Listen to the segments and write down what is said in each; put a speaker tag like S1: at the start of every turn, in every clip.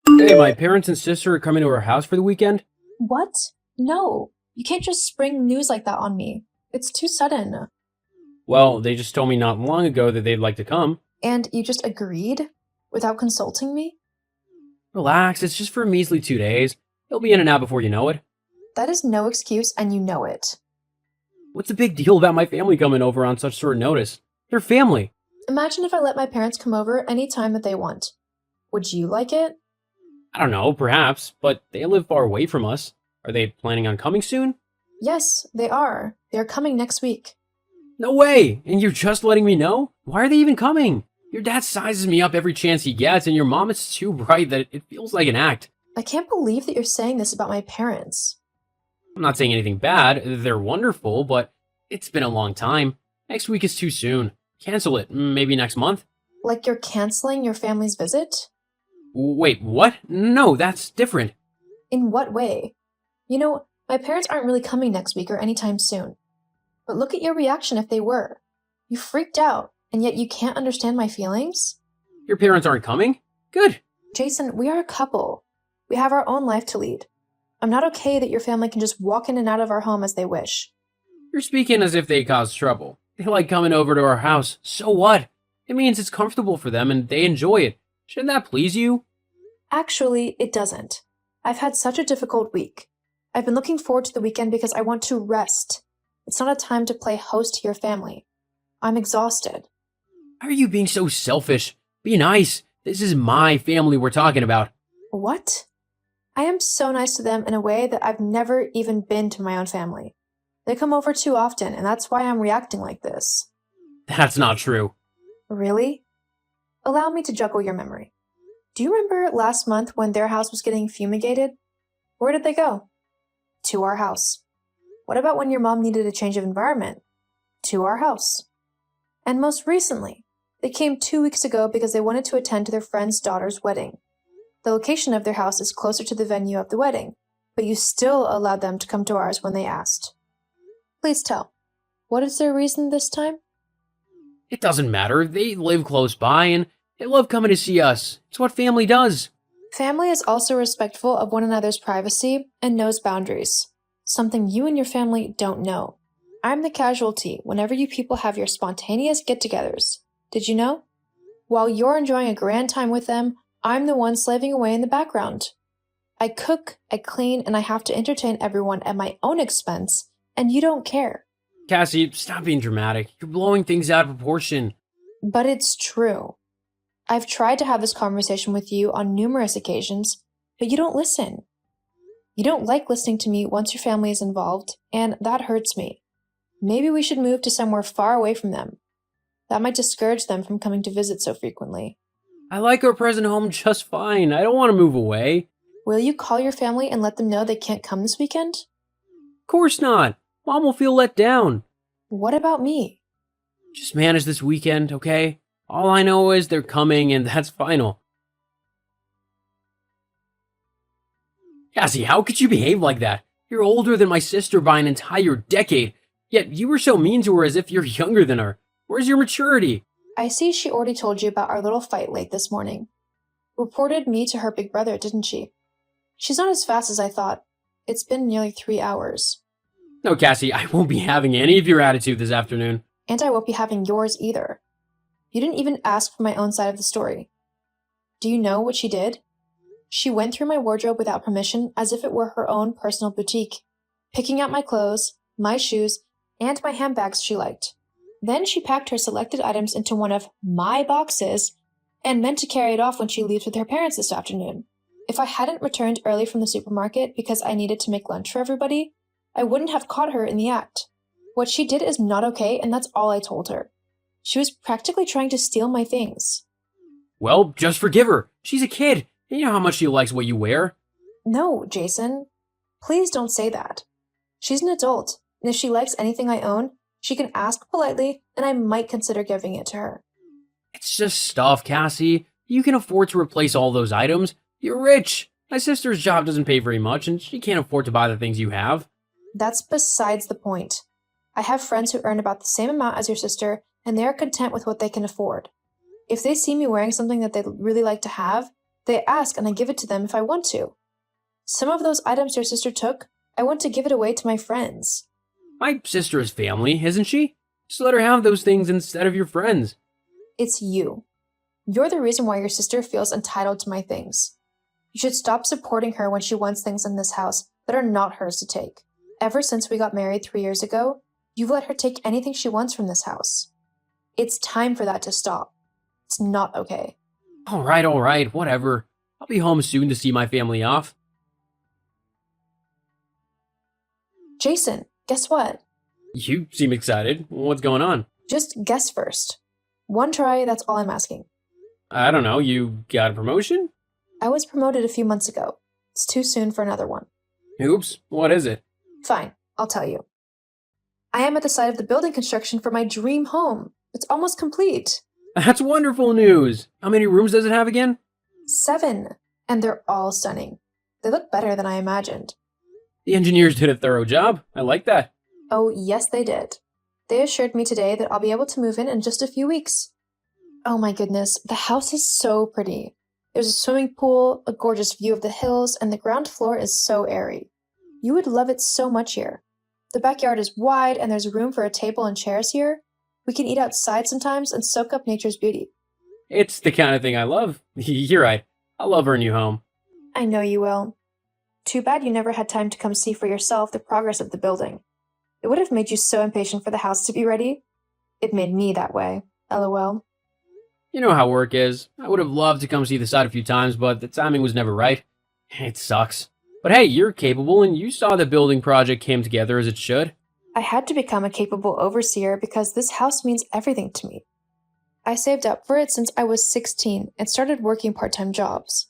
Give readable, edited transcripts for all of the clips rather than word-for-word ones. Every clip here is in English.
S1: Hey, my parents and sister are coming to our house for the weekend.
S2: What? No, you can't just spring news like that on me. It's too sudden.
S1: Well, they just told me not long ago that they'd like to come.
S2: And you just agreed? Without consulting me?
S1: Relax, it's just for a measly 2 days. They'll be in and out before you know it.
S2: That is no excuse, and you know it.
S1: What's the big deal about my family coming over on such short notice? They're family.
S2: Imagine if I let my parents come over any time that they want. Would you like it?
S1: I don't know, perhaps, but they live far away from us. Are they planning on coming soon?
S2: Yes, they are. They are coming next week.
S1: No way! And you're just letting me know? Why are they even coming? Your dad sizes me up every chance he gets, and your mom is too bright that it feels like an act.
S2: I can't believe that you're saying this about my parents.
S1: I'm not saying anything bad, they're wonderful, but it's been a long time. Next week is too soon. Cancel it, maybe next month?
S2: Like you're canceling your family's visit?
S1: Wait, what? No, that's different.
S2: In what way? You know, my parents aren't really coming next week or anytime soon. But look at your reaction if they were. You freaked out, and yet you can't understand my feelings?
S1: Your parents aren't coming? Good.
S2: Jason, we are a couple. We have our own life to lead. I'm not okay that your family can just walk in and out of our home as they wish.
S1: You're speaking as if they caused trouble. They like coming over to our house. So what? It means it's comfortable for them and they enjoy it. Shouldn't that please you?
S2: Actually, it doesn't. I've had such a difficult week. I've been looking forward to the weekend because I want to rest. It's not a time to play host to your family. I'm exhausted.
S1: Why are you being so selfish? Be nice. This is my family we're talking about.
S2: What? I am so nice to them in a way that I've never even been to my own family. They come over too often, and that's why I'm reacting like this.
S1: That's not true.
S2: Really? Allow me to juggle your memory. Do you remember last month when their house was getting fumigated? Where did they go? To our house. What about when your mom needed a change of environment? To our house. And most recently, they came 2 weeks ago because they wanted to attend to their friend's daughter's wedding. The location of their house is closer to the venue of the wedding, but you still allowed them to come to ours when they asked. Please tell, what is their reason this time?
S1: It doesn't matter. They live close by and they love coming to see us. It's what family does.
S2: Family is also respectful of one another's privacy and knows boundaries, something you and your family don't know. I'm the casualty whenever you people have your spontaneous get-togethers. Did you know? While you're enjoying a grand time with them, I'm the one slaving away in the background. I cook, I clean, and I have to entertain everyone at my own expense, and you don't care.
S1: Cassie, stop being dramatic. You're blowing things out of proportion.
S2: But it's true. I've tried to have this conversation with you on numerous occasions, but you don't listen. You don't like listening to me once your family is involved, and that hurts me. Maybe we should move to somewhere far away from them. That might discourage them from coming to visit so frequently.
S1: I like our present home just fine. I don't want to move away.
S2: Will you call your family and let them know they can't come this weekend?
S1: Of course not. Mom will feel let down.
S2: What about me?
S1: Just manage this weekend, okay? All I know is they're coming and that's final. Cassie, how could you behave like that? You're older than my sister by an entire decade, yet you were so mean to her as if you're younger than her. Where's your maturity?
S2: I see she already told you about our little fight late this morning. Reported me to her big brother, didn't she? She's not as fast as I thought. It's been nearly 3 hours.
S1: No, Cassie, I won't be having any of your attitude this afternoon.
S2: And I won't be having yours either. You didn't even ask for my own side of the story. Do you know what she did? She went through my wardrobe without permission as if it were her own personal boutique, picking out my clothes, my shoes, and my handbags she liked. Then she packed her selected items into one of my boxes and meant to carry it off when she leaves with her parents this afternoon. If I hadn't returned early from the supermarket because I needed to make lunch for everybody, I wouldn't have caught her in the act. What she did is not okay, and that's all I told her. She was practically trying to steal my things.
S1: Well, just forgive her. She's a kid. And you know how much she likes what you wear.
S2: No, Jason. Please don't say that. She's an adult, and if she likes anything I own, she can ask politely, and I might consider giving it to her.
S1: It's just stuff, Cassie. You can afford to replace all those items. You're rich. My sister's job doesn't pay very much, and she can't afford to buy the things you have.
S2: That's besides the point. I have friends who earn about the same amount as your sister, and they are content with what they can afford. If they see me wearing something that they'd really like to have, They ask and I give it to them if I want to. Some of those items your sister took, I want to give it away to my friends.
S1: My sister is family, isn't she? Just let her have those things instead of your friends.
S2: It's you. You're the reason why your sister feels entitled to my things. You should stop supporting her when she wants things in this house that are not hers to take. Ever since we got married 3 years ago, you've let her take anything she wants from this house. It's time for that to stop. It's not okay.
S1: All right, whatever. I'll be home soon to see my family off.
S2: Jason, guess what?
S1: You seem excited. What's going on?
S2: Just guess first. One try, that's all I'm asking.
S1: I don't know, you got a promotion?
S2: I was promoted a few months ago. It's too soon for another one.
S1: Oops, what is it?
S2: Fine, I'll tell you. I am at the site of the building construction for my dream home. It's almost complete.
S1: That's wonderful news. How many rooms does it have again?
S2: 7. And they're all stunning. They look better than I imagined.
S1: The engineers did a thorough job. I like that.
S2: Oh, yes, they did. They assured me today that I'll be able to move in just a few weeks. Oh my goodness, the house is so pretty. There's a swimming pool, a gorgeous view of the hills, and the ground floor is so airy. You would love it so much here. The backyard is wide and there's room for a table and chairs here. We can eat outside sometimes and soak up nature's beauty.
S1: It's the kind of thing I love. You're right. I'll love our new home.
S2: I know you will. Too bad you never had time to come see for yourself the progress of the building. It would have made you so impatient for the house to be ready. It made me that way. LOL.
S1: You know how work is. I would have loved to come see the site a few times, but the timing was never right. It sucks. But hey, you're capable and you saw the building project came together as it should.
S2: I had to become a capable overseer because this house means everything to me. I saved up for it since I was 16 and started working part-time jobs.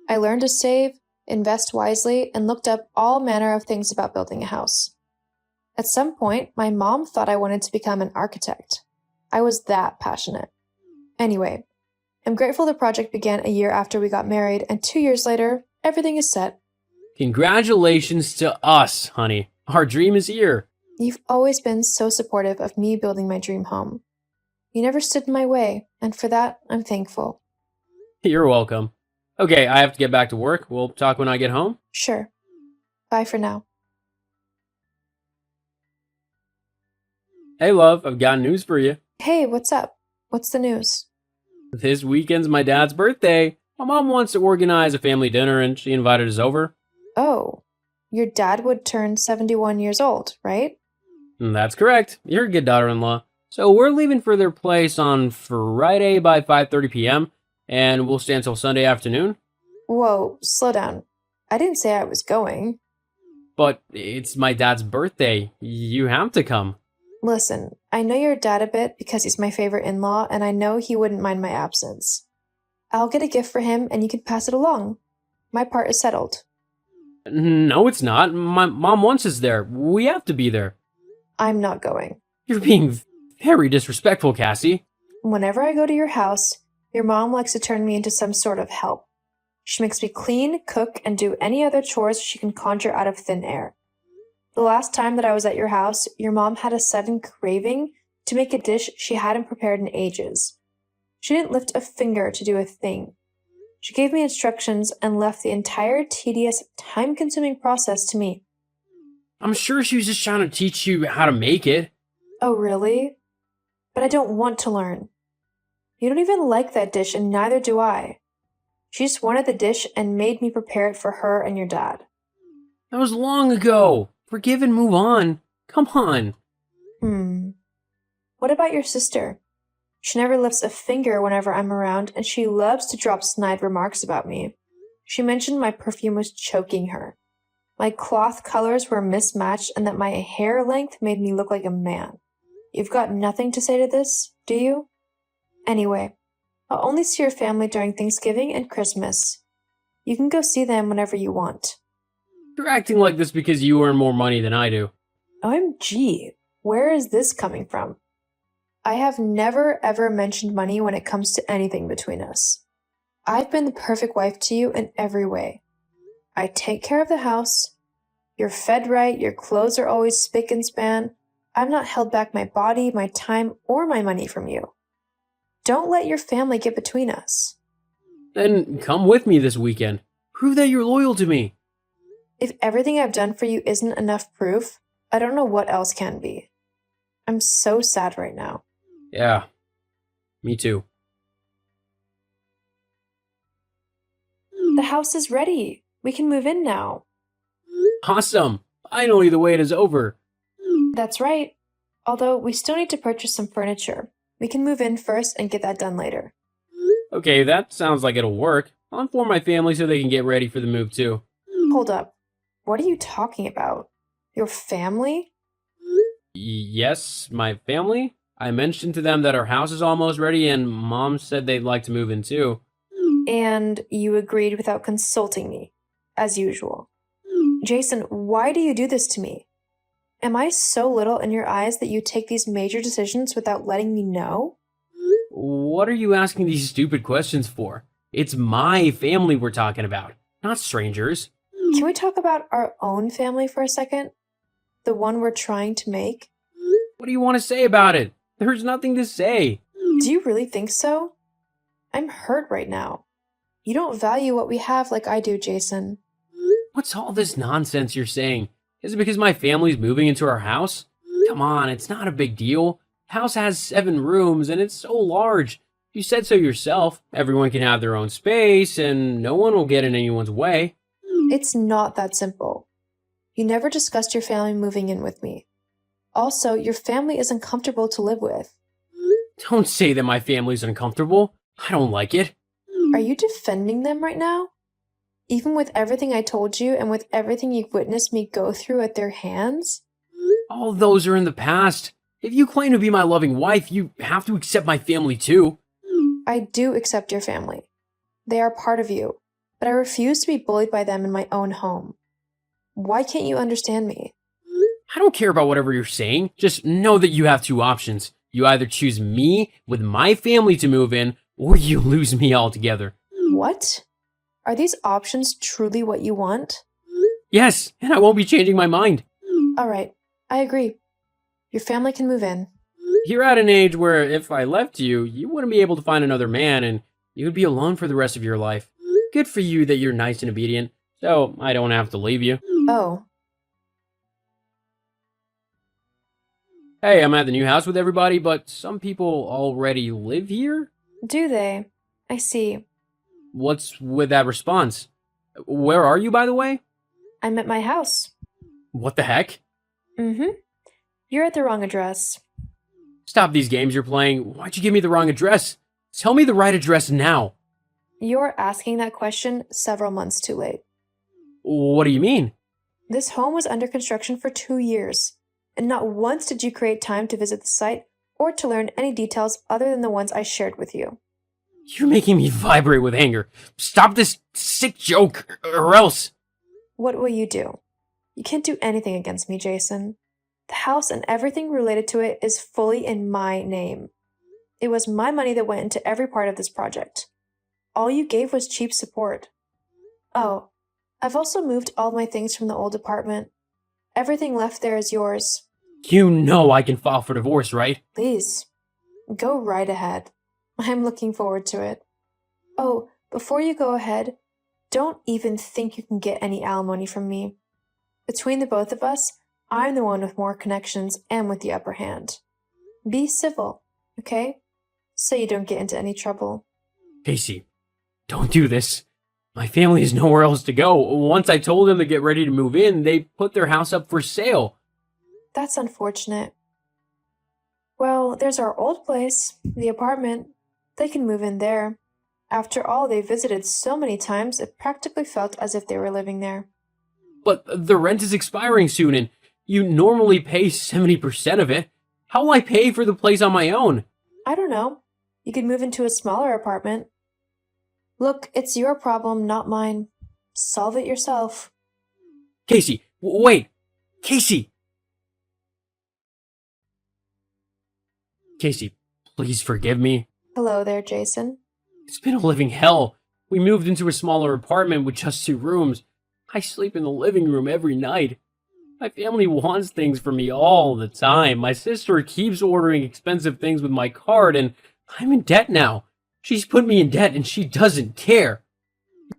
S2: I learned to save, invest wisely, and looked up all manner of things about building a house. At some point, my mom thought I wanted to become an architect. I was that passionate. Anyway, I'm grateful the project began a year after we got married, and 2 years later, everything is set.
S1: Congratulations to us, honey. Our dream is here.
S2: You've always been so supportive of me building my dream home. You never stood in my way, and for that, I'm thankful.
S1: You're welcome. Okay, I have to get back to work. We'll talk when I get home.
S2: Sure. Bye for now.
S1: Hey, love, I've got news for you.
S2: Hey, what's up? What's the news?
S1: This weekend's my dad's birthday. My mom wants to organize a family dinner and she invited us over.
S2: Oh, your dad would turn 71 years old, right?
S1: That's correct. You're a good daughter-in-law. So we're leaving for their place on Friday by 5:30 p.m. and we'll stay until Sunday afternoon.
S2: Whoa, slow down. I didn't say I was going.
S1: But it's my dad's birthday. You have to come.
S2: Listen, I know your dad a bit because he's my favorite in-law, and I know he wouldn't mind my absence. I'll get a gift for him, and you can pass it along. My part is settled.
S1: No, it's not. My mom wants us there. We have to be there.
S2: I'm not going.
S1: You're being very disrespectful, Cassie.
S2: Whenever I go to your house, your mom likes to turn me into some sort of help. She makes me clean, cook, and do any other chores she can conjure out of thin air. The last time that I was at your house, your mom had a sudden craving to make a dish she hadn't prepared in ages. She didn't lift a finger to do a thing. She gave me instructions and left the entire tedious, time-consuming process to me.
S1: I'm sure she was just trying to teach you how to make it.
S2: Oh, really? But I don't want to learn. You don't even like that dish, and neither do I. She just wanted the dish and made me prepare it for her and your dad.
S1: That was long ago. Forgive and move on. Come on.
S2: What about your sister? She never lifts a finger whenever I'm around, and she loves to drop snide remarks about me. She mentioned my perfume was choking her. My cloth colors were mismatched and that my hair length made me look like a man. You've got nothing to say to this, do you? Anyway, I'll only see your family during Thanksgiving and Christmas. You can go see them whenever you want.
S1: You're acting like this because you earn more money than I do.
S2: OMG, where is this coming from? I have never ever mentioned money when it comes to anything between us. I've been the perfect wife to you in every way. I take care of the house. You're fed right, your clothes are always spick and span. I've not held back my body, my time, or my money from you. Don't let your family get between us.
S1: Then come with me this weekend. Prove that you're loyal to me.
S2: If everything I've done for you isn't enough proof, I don't know what else can be. I'm so sad right now.
S1: Yeah, me too.
S2: The house is ready. We can move in now.
S1: Awesome! Finally, the wait is over.
S2: That's right. Although we still need to purchase some furniture. We can move in first and get that done later.
S1: Okay, that sounds like it'll work. I'll inform my family so they can get ready for the move too.
S2: Hold up. What are you talking about? Your family?
S1: Yes, my family? I mentioned to them that our house is almost ready and Mom said they'd like to move in too.
S2: And you agreed without consulting me, as usual. Jason, why do you do this to me? Am I so little in your eyes that you take these major decisions without letting me know?
S1: What are you asking these stupid questions for? It's my family we're talking about, not strangers.
S2: Can we talk about our own family for a second? The one we're trying to make?
S1: What do you want to say about it? There's nothing to say.
S2: Do you really think so? I'm hurt right now. You don't value what we have like I do, Jason.
S1: What's all this nonsense you're saying? Is it because my family's moving into our house? Come on, it's not a big deal. The house has 7 rooms and it's so large. You said so yourself. Everyone can have their own space and no one will get in anyone's way.
S2: It's not that simple. You never discussed your family moving in with me. Also, your family isn't comfortable to live with.
S1: Don't say that my family's uncomfortable. I don't like it.
S2: Are you defending them right now? Even with everything I told you and with everything you've witnessed me go through at their hands?
S1: All those are in the past. If you claim to be my loving wife, you have to accept my family too.
S2: I do accept your family. They are part of you, but I refuse to be bullied by them in my own home. Why can't you understand me?
S1: I don't care about whatever you're saying. Just know that you have 2 options. You either choose me with my family to move in, or you lose me altogether.
S2: What? Are these options truly what you want?
S1: Yes, and I won't be changing my mind.
S2: All right, I agree. Your family can move in.
S1: You're at an age where if I left you, you wouldn't be able to find another man and you would be alone for the rest of your life. Good for you that you're nice and obedient, so I don't have to leave you.
S2: Oh,
S1: Hey, I'm at the new house with everybody, but some people already live here?
S2: do they? I see.
S1: What's with that response? Where are you, by the way?
S2: I'm at my house.
S1: What the heck?
S2: Mm-hmm. You're at the wrong address.
S1: Stop these games you're playing. Why'd you give me the wrong address? Tell me the right address now.
S2: You're asking that question several months too late.
S1: What do you mean?
S2: This home was under construction for 2 years, and not once did you create time to visit the site or to learn any details other than the ones I shared with you.
S1: You're making me vibrate with anger. Stop this sick joke, or else.
S2: What will you do? You can't do anything against me, Jason. The house and everything related to it is fully in my name. It was my money that went into every part of this project. All you gave was cheap support. Oh, I've also moved all my things from the old apartment. Everything left there is yours.
S1: You know I can file for divorce, right?
S2: Please, go right ahead. I'm looking forward to it. Oh, before you go ahead, don't even think you can get any alimony from me. Between the both of us, I'm the one with more connections and with the upper hand. Be civil, okay? So you don't get into any trouble.
S1: Casey, don't do this. My family has nowhere else to go. Once I told them to get ready to move in, they put their house up for sale.
S2: That's unfortunate. Well, there's our old place, the apartment. They can move in there. After all, they visited so many times, it practically felt as if they were living there.
S1: But the rent is expiring soon, and you normally pay 70% of it. How will I pay for the place on my own?
S2: I don't know. You could move into a smaller apartment. Look, it's your problem, not mine. Solve it yourself.
S1: Casey, wait! Casey! Casey, please forgive me.
S2: Hello there, Jason.
S1: It's been a living hell. We moved into a smaller apartment with just 2 rooms. I sleep in the living room every night. My family wants things from me all the time. My sister keeps ordering expensive things with my card, and I'm in debt now. She's put me in debt and she doesn't care.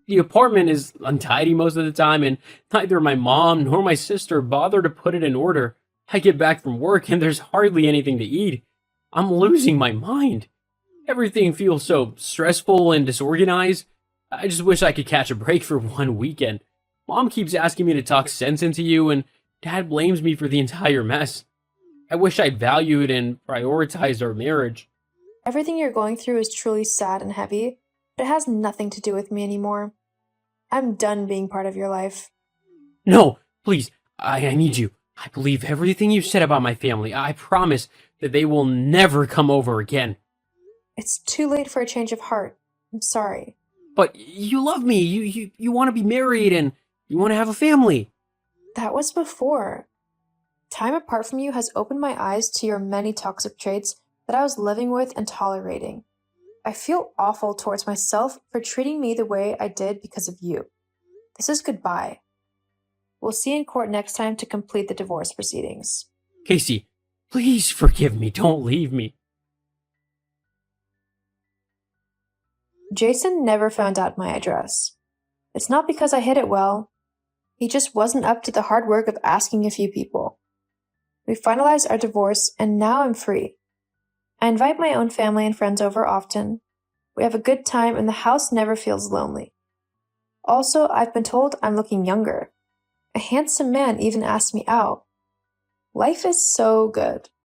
S1: The apartment is untidy most of the time, and neither my mom nor my sister bother to put it in order. I get back from work and there's hardly anything to eat. I'm losing my mind. Everything feels so stressful and disorganized. I just wish I could catch a break for one weekend. Mom keeps asking me to talk sense into you, and Dad blames me for the entire mess. I wish I'd valued and prioritized our marriage.
S2: Everything you're going through is truly sad and heavy, but it has nothing to do with me anymore. I'm done being part of your life.
S1: No, please, I need you. I believe everything you said about my family. I promise that they will never come over again.
S2: It's too late for a change of heart. I'm sorry.
S1: But you love me. You want to be married and you want to have a family.
S2: That was before. Time apart from you has opened my eyes to your many toxic traits that I was living with and tolerating. I feel awful towards myself for treating me the way I did because of you. This is goodbye. We'll see in court next time to complete the divorce proceedings.
S1: Casey, please forgive me. Don't leave me.
S2: Jason never found out my address. It's not because I hid it well. He just wasn't up to the hard work of asking a few people. We finalized our divorce, and now I'm free. I invite my own family and friends over often. We have a good time, and the house never feels lonely. Also, I've been told I'm looking younger. A handsome man even asked me out. Life is so good.